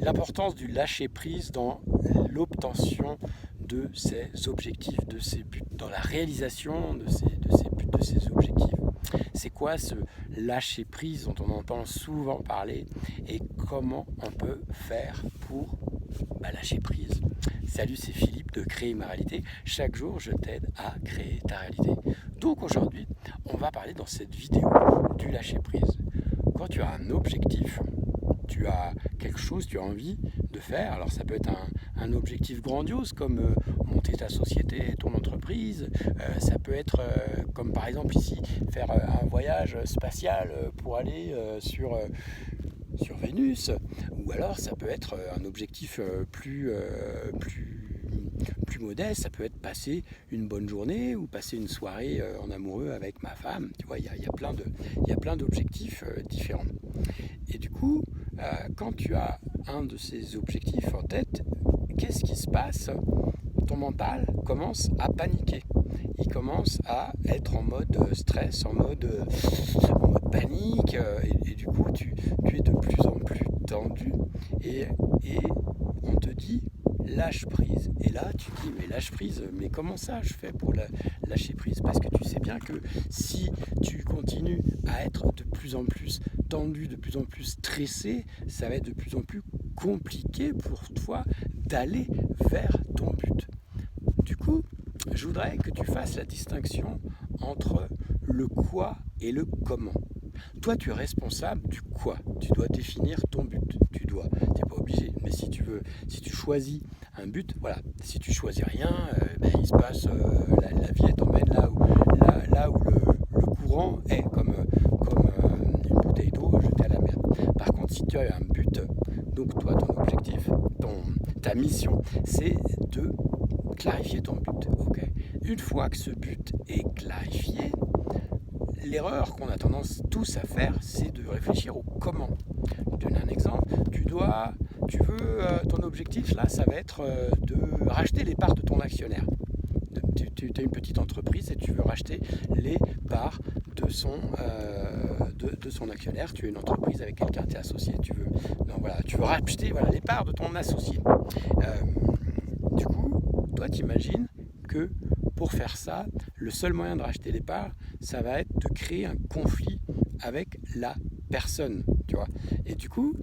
L'importance du lâcher-prise dans l'obtention de ses objectifs, de ses buts, dans la réalisation de ses buts, de ses objectifs. C'est quoi ce lâcher-prise dont on entend souvent parler et comment on peut faire pour lâcher prise? Salut, c'est Philippe de Créer ma réalité. Chaque jour, je t'aide à créer ta réalité. Donc aujourd'hui, on va parler dans cette vidéo du lâcher-prise. Quand tu as un objectif, tu as quelque chose, tu as envie de faire. Alors ça peut être un objectif grandiose comme monter ta société, ton entreprise. Ça peut être comme par exemple ici, faire un voyage spatial pour aller sur Vénus. Ou alors ça peut être un objectif plus modeste, ça peut être passer une bonne journée ou passer une soirée en amoureux avec ma femme. Tu vois, il y a plein d'objectifs différents. Et du coup, quand tu as un de ces objectifs en tête, qu'est-ce qui se passe? Ton mental commence à paniquer. Il commence à être en mode stress, en mode panique, et du coup, tu es de plus en plus tendu. Et on te dit lâche prise. Et là, tu te dis mais lâche prise, mais comment ça je fais pour lâcher prise? Parce que tu sais bien que si tu continues à être de plus en plus tendu, de plus en plus stressé, ça va être de plus en plus compliqué pour toi d'aller vers ton but. Du coup, je voudrais que tu fasses la distinction entre le quoi et le comment. Toi, tu es responsable du quoi. Tu dois définir ton but. Tu n'es pas obligé. Mais si tu choisis un but, voilà. Si tu choisis rien, il se passe, la vie t'emmène là où le courant est, comme une bouteille d'eau jetée à la mer. Par contre, si tu as un but, donc toi, ton objectif, ta mission, c'est de clarifier ton but. Okay. Une fois que ce but est clarifié, l'erreur qu'on a tendance tous à faire, c'est de réfléchir au comment. Je te donne un exemple. Ton objectif là, ça va être de racheter les parts de ton actionnaire. Tu as une petite entreprise et tu veux racheter les parts de son actionnaire. Tu as une entreprise avec quelqu'un, tu es associé, tu veux racheter les parts de ton associé. Du coup, toi, tu imagines que pour faire ça, le seul moyen de racheter les parts, ça va être de créer un conflit avec la personne, tu vois. Et du coup,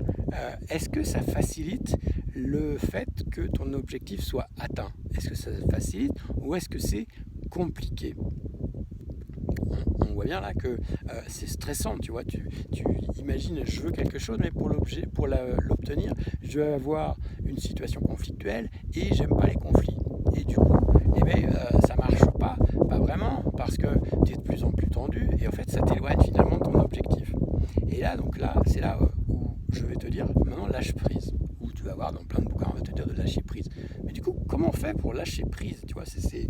est-ce que ça facilite le fait que ton objectif soit atteint? Est-ce que ça facilite ou est-ce que c'est compliqué? On voit bien là que c'est stressant, tu vois. Tu imagines, je veux quelque chose, mais pour l'obtenir, je vais avoir une situation conflictuelle et j'aime pas les conflits. Et du coup, ça marche pas vraiment, parce que tu es de plus en plus tendu et en fait, ça t'éloigne finalement de ton objectif. Et là, c'est là où je vais te dire, maintenant lâche prise. Où tu vas voir dans plein de bouquins, on va te dire de lâcher prise. Mais du coup, comment on fait pour lâcher prise? Tu vois, c'est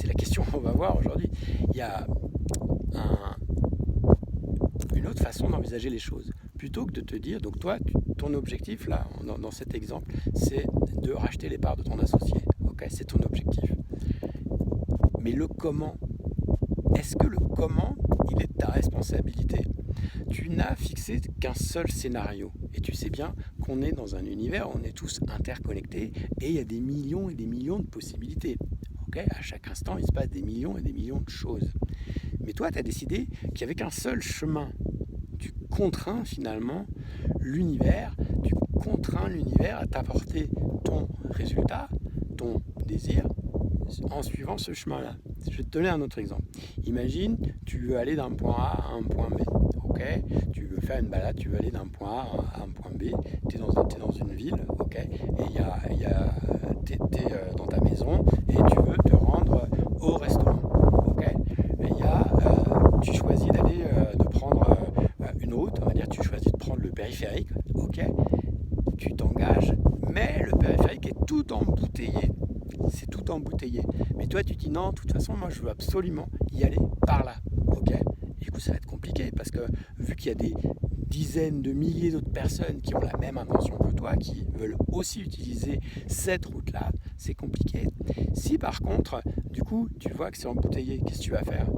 la question qu'on va voir aujourd'hui. Il y a une autre façon d'envisager les choses. Plutôt que de te dire, donc toi, ton objectif là, dans cet exemple, c'est de racheter les parts de ton associé. Ok, c'est ton objectif. Mais le comment, est-ce que le comment, il est de ta responsabilité? Tu n'as fixé qu'un seul scénario. Et tu sais bien qu'on est dans un univers où on est tous interconnectés et il y a des millions et des millions de possibilités. Okay, à chaque instant, il se passe des millions et des millions de choses. Mais toi, tu as décidé qu'il n'y avait qu'un seul chemin. Tu contrains finalement l'univers, à t'apporter ton résultat, ton désir, en suivant ce chemin-là. Je vais te donner un autre exemple. Imagine, tu veux aller d'un point A à un point B. Okay, tu veux faire une balade, tu veux aller d'un point A à un point B. Tu es dans une ville, okay, et tu es dans ta maison et tu veux te rendre au restaurant. Okay, et tu choisis de prendre une route, on va dire, tu choisis de prendre le périphérique. Okay, tu t'engages, mais le périphérique est tout embouteillé. C'est tout embouteillé. Mais toi, tu dis non, de toute façon, moi, je veux absolument y aller par là. Ok? Et du coup, ça va être compliqué parce que vu qu'il y a des dizaines de milliers d'autres personnes qui ont la même intention que toi, qui veulent aussi utiliser cette route-là, c'est compliqué. Si par contre, du coup, tu vois que c'est embouteillé, qu'est-ce que tu vas faire?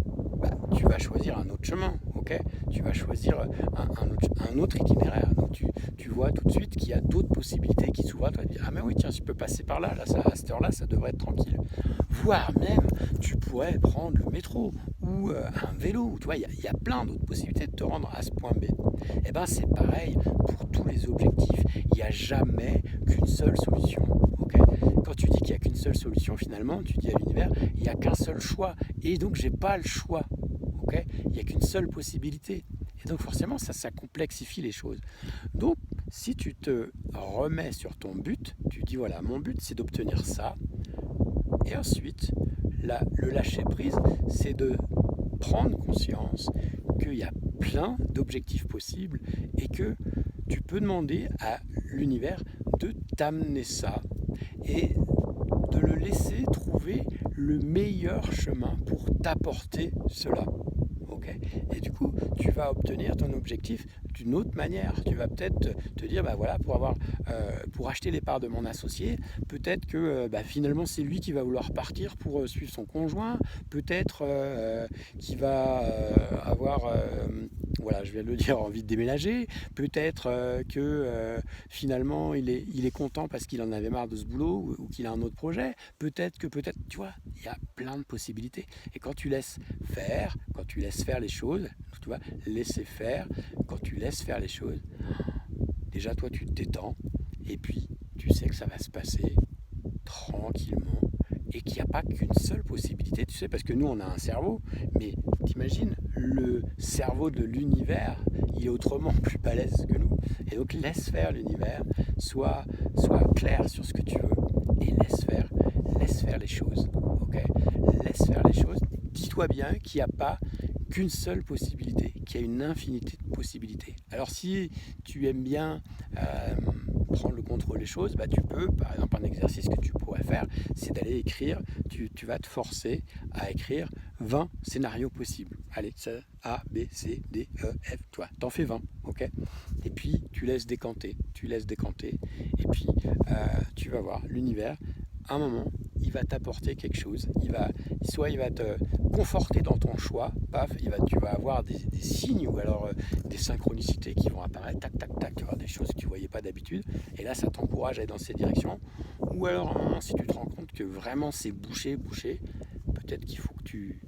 Tu vas choisir un autre chemin. ok. Tu vas choisir un autre itinéraire. Donc tu vois tout de suite qu'il y a d'autres possibilités qui s'ouvrent. Tu vas te dire, ah mais oui, tiens, je peux passer par là, à cette heure-là, ça devrait être tranquille. Voire même, tu pourrais prendre le métro ou un vélo. Tu vois, il y a plein d'autres possibilités de te rendre à ce point B. Et bien, c'est pareil pour tous les objectifs. Il n'y a jamais qu'une seule solution. Okay, quand tu dis qu'il n'y a qu'une seule solution, finalement, tu dis à l'univers, il n'y a qu'un seul choix. Et donc, j'ai pas le choix. Okay, il n'y a qu'une seule possibilité. Et donc, forcément, ça complexifie les choses. Donc, si tu te remets sur ton but, tu dis, voilà, mon but, c'est d'obtenir ça. Et ensuite, le lâcher-prise, c'est de prendre conscience qu'il y a plein d'objectifs possibles et que tu peux demander à l'univers de t'amener ça et de le laisser trouver le meilleur chemin pour t'apporter cela. Okay. Et du coup, tu vas obtenir ton objectif d'une autre manière. Tu vas peut-être te dire, bah voilà, pour acheter les parts de mon associé, peut-être que finalement c'est lui qui va vouloir partir pour suivre son conjoint, peut-être qu'il va avoir, voilà, je viens de le dire, envie de déménager, peut-être que finalement il est content parce qu'il en avait marre de ce boulot ou qu'il a un autre projet, peut-être, tu vois, il y a plein de possibilités. Et quand tu laisses faire les choses, tu vois, laisser faire, quand tu laisses faire les choses, déjà toi tu te détends et puis tu sais que ça va se passer tranquillement et qu'il n'y a pas qu'une seule possibilité, tu sais, parce que nous on a un cerveau, mais t'imagines, le cerveau de l'univers, il est autrement plus balèze que nous. Et donc laisse faire l'univers, sois clair sur ce que tu veux et laisse faire les choses, ok. Laisse faire les choses, dis-toi bien qu'il n'y a pas qu'une seule possibilité, qu'il y a une infinité de possibilités. Alors si tu aimes bien prendre le contrôle des choses, tu peux, par exemple, un exercice que tu pourrais faire, c'est d'aller écrire, tu vas te forcer à écrire 20 scénarios possibles. Allez, ça, A, B, C, D, E, F, toi, t'en fais 20, ok. Et puis tu laisses décanter, et puis tu vas voir l'univers, à un moment, il va t'apporter quelque chose, soit il va te conforter dans ton choix, paf, tu vas avoir des signes ou alors des synchronicités qui vont apparaître, tac, tac, tac, tu vas avoir des choses que tu ne voyais pas d'habitude, et là ça t'encourage à aller dans cette direction, ou alors à un moment, si tu te rends compte que vraiment c'est bouché, peut-être qu'il faut que tu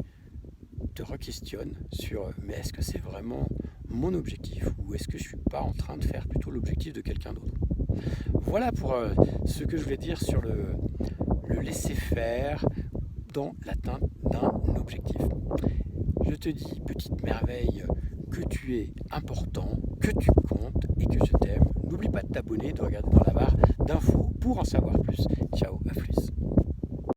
te re-questionnes sur, mais est-ce que c'est vraiment mon objectif, ou est-ce que je ne suis pas en train de faire plutôt l'objectif de quelqu'un d'autre. Voilà pour ce que je voulais dire sur le laisser faire dans l'atteinte d'un objectif. Je te dis, petite merveille, que tu es important, que tu comptes et que je t'aime. N'oublie pas de t'abonner, de regarder dans la barre d'infos pour en savoir plus. Ciao, à plus.